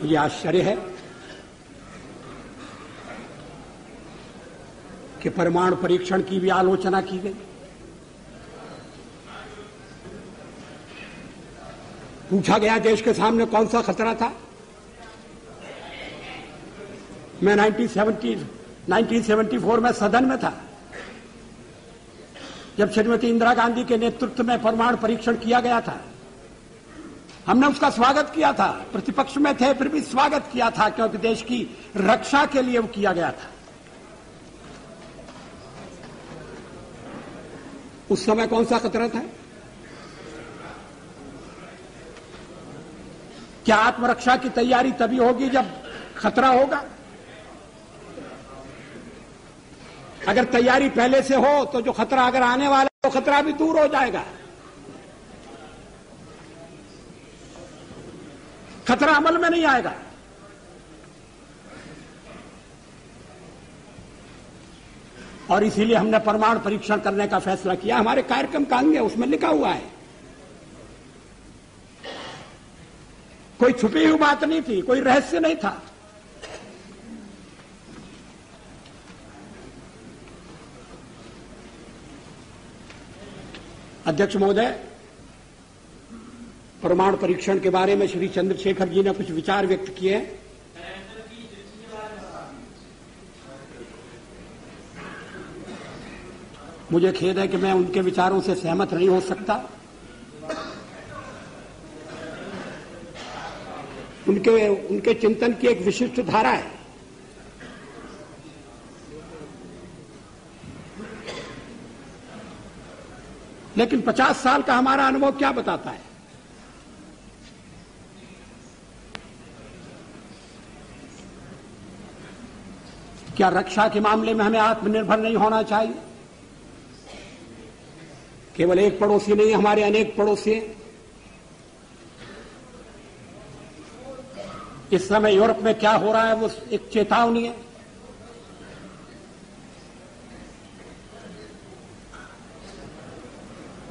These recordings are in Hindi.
मुझे आश्चर्य है कि परमाणु परीक्षण की भी आलोचना की गई। पूछा गया देश के सामने कौन सा खतरा था। मैं 1974 में सदन में था जब श्रीमती इंदिरा गांधी के नेतृत्व में परमाणु परीक्षण किया गया था। हमने उसका स्वागत किया था, प्रतिपक्ष में थे फिर भी स्वागत किया था, क्योंकि देश की रक्षा के लिए वो किया गया था। उस समय कौन सा खतरा था? क्या आत्मरक्षा की तैयारी तभी होगी जब खतरा होगा? अगर तैयारी पहले से हो तो जो खतरा अगर आने वाला है तो खतरा भी दूर हो जाएगा। खतरा अमल में नहीं आएगा। और इसीलिए हमने परमाणु परीक्षण करने का फैसला किया। हमारे कार्यक्रम का अंग है, उसमें लिखा हुआ है। कोई छुपी हुई बात नहीं थी, कोई रहस्य नहीं था। अध्यक्ष महोदय, परमाणु परीक्षण के बारे में श्री चंद्रशेखर जी ने कुछ विचार व्यक्त किए। मुझे खेद है कि मैं उनके विचारों से सहमत नहीं हो सकता। उनके चिंतन की एक विशिष्ट धारा है। लेकिन 50 साल का हमारा अनुभव क्या बताता है? क्या रक्षा के मामले में हमें आत्मनिर्भर नहीं होना चाहिए? केवल एक पड़ोसी नहीं, हमारे अनेक पड़ोसी हैं। इस समय यूरोप में क्या हो रहा है वो एक चेतावनी है।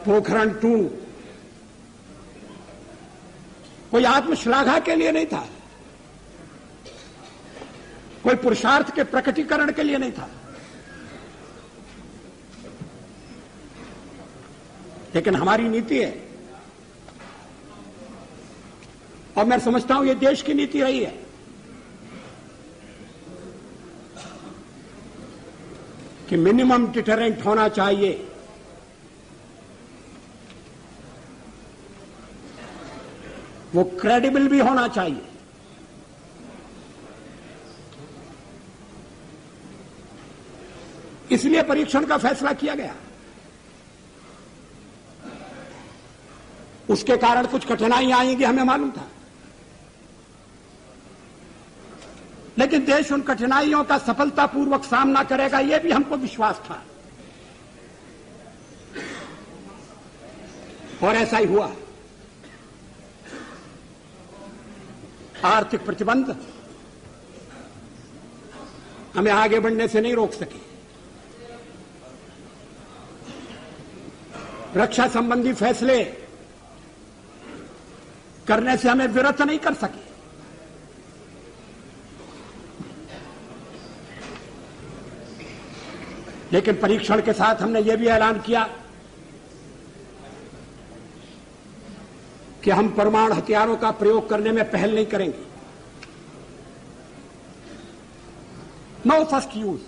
पोखरण 2 कोई आत्मश्लाघा के लिए नहीं था, कोई पुरुषार्थ के प्रकटीकरण के लिए नहीं था, लेकिन हमारी नीति है और मैं समझता हूं ये देश की नीति रही है कि मिनिमम डिटरेंट होना चाहिए। वो क्रेडिबल भी होना चाहिए। इसलिए परीक्षण का फैसला किया गया। उसके कारण कुछ कठिनाइयां आएंगी, हमें मालूम था, लेकिन देश उन कठिनाइयों का सफलतापूर्वक सामना करेगा, यह भी हमको विश्वास था और ऐसा ही हुआ। आर्थिक प्रतिबंध हमें आगे बढ़ने से नहीं रोक सके। रक्षा संबंधी फैसले करने से हमें विरत नहीं कर सके। लेकिन परीक्षण के साथ हमने यह भी ऐलान किया कि हम परमाणु हथियारों का प्रयोग करने में पहल नहीं करेंगे। No first use.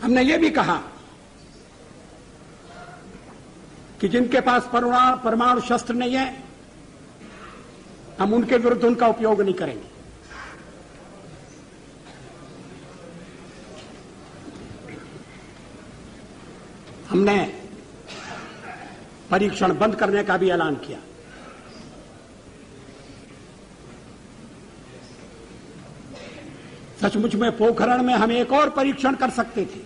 हमने यह भी कहा कि जिनके पास परमाणु शस्त्र नहीं है, हम उनके विरुद्ध उनका उपयोग नहीं करेंगे। हमने परीक्षण बंद करने का भी ऐलान किया। सचमुच में पोखरण में हम एक और परीक्षण कर सकते थे,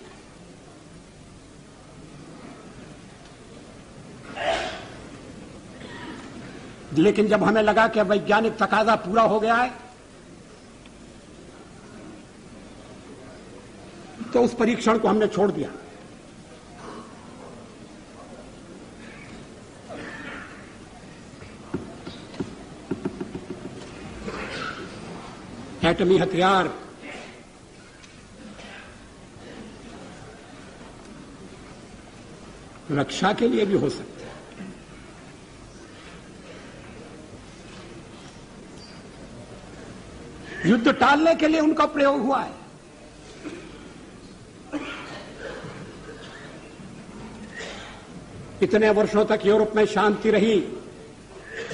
लेकिन जब हमें लगा कि वैज्ञानिक तकाजा पूरा हो गया है तो उस परीक्षण को हमने छोड़ दिया। एटमी हथियार रक्षा के लिए भी हो सकते हैं। युद्ध टालने के लिए उनका प्रयोग हुआ है। इतने वर्षों तक यूरोप में शांति रही,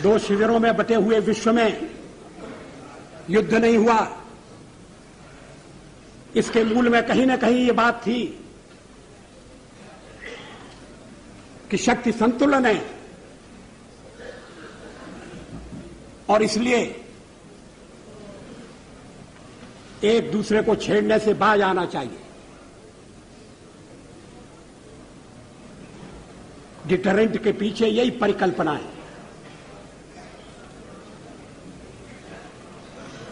2 शिविरों में बटे हुए विश्व में युद्ध नहीं हुआ। इसके मूल में कहीं न कहीं ये बात थी कि शक्ति संतुलन है और इसलिए एक दूसरे को छेड़ने से बाज आना चाहिए। डिटरेंट के पीछे यही परिकल्पना है।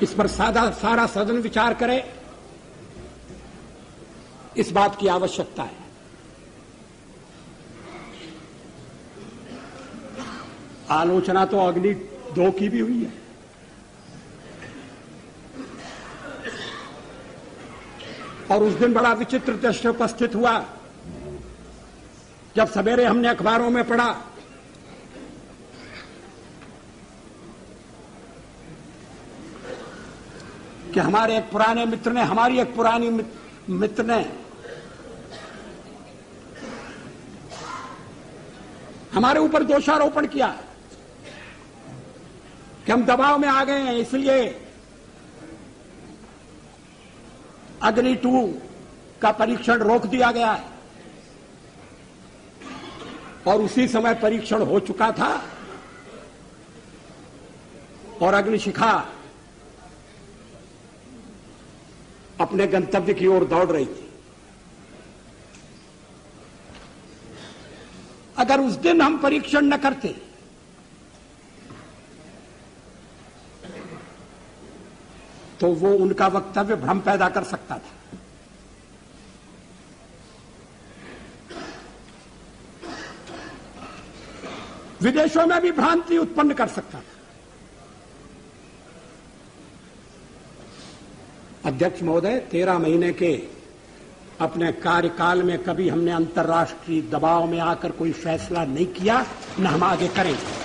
इस पर सारा सदन विचार करे, इस बात की आवश्यकता है। आलोचना तो अग्नि 2 की भी हुई है। और उस दिन बड़ा विचित्र दृश्य उपस्थित हुआ जब सवेरे हमने अखबारों में पढ़ा कि हमारे एक पुराने मित्र ने, हमारी एक पुरानी मित्र ने हमारे ऊपर दोषारोपण किया कि हम दबाव में आ गए हैं, इसलिए अग्नि 2 का परीक्षण रोक दिया गया है। और उसी समय परीक्षण हो चुका था और अग्निशिखा अपने गंतव्य की ओर दौड़ रही थी। अगर उस दिन हम परीक्षण न करते तो वो उनका वक्तव्य भ्रम पैदा कर सकता था। विदेशों में भी भ्रांति उत्पन्न कर सकता था। अध्यक्ष महोदय, 13 महीने के अपने कार्यकाल में कभी हमने अंतर्राष्ट्रीय दबाव में आकर कोई फैसला नहीं किया, न हम आगे करेंगे।